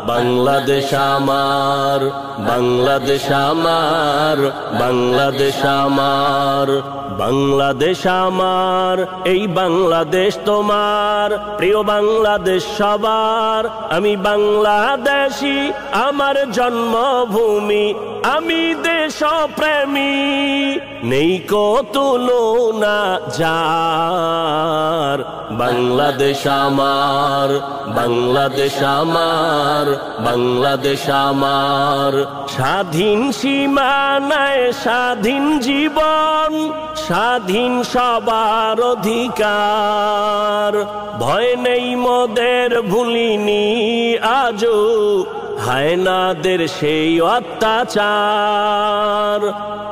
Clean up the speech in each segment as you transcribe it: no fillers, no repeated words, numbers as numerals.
বাংলাদেশ আমার, বাংলাদেশ আমার, বাংলাদেশ আমার, বাংলাদেশ আমার, এই বাংলাদেশ তোমার, প্রিয় বাংলাদেশ সবার। আমি বাংলাদেশী, আমার জন্মভূমি, আমি দেশপ্রেমী, নেই কো তুলনা যার। বাংলাদেশ আমার, বাংলাদেশ আমার, বাংলাদেশ আমার, স্বাধীন সীমানায় স্বাধীন জীবন, স্বাধীন সবার অধিকার। ভয় নেই মোদের, ভুলিনি আজও হায়নাদের সেই অত্যাচার।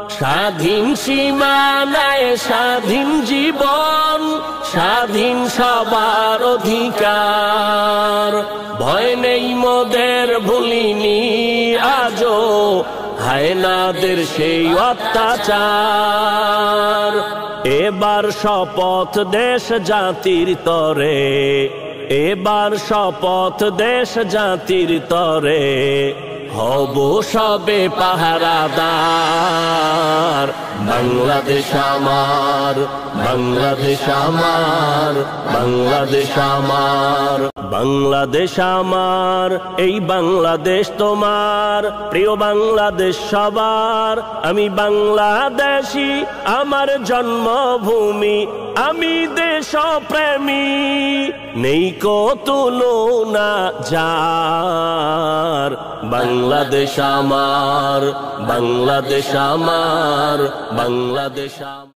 স্বাধীন সীমানায় স্বাধীন জীবন, স্বাধীন সবার অধিকার। ভয় নেই মোদের, ভুলিনি আজও হায়নাদের সেই অত্যাচার। এবার শপথ দেশ জাতির তরে, এবার শপথ দেশ জাতির তরে, হব সবে পাহারাদার। বাংলাদেশ আমার, বাংলাদেশ আমার, বাংলাদেশ আমার, বাংলাদেশ আমার, এই বাংলাদেশ তোমার, প্রিয় বাংলাদেশ সবার। আমি বাংলাদেশী, আমার জন্মভূমি, আমি দেশপ্রেমী, নেই কো তুলনা যার। বাংলাদেশ আমার, বাংলাদেশ আমার, বাংলাদেশ।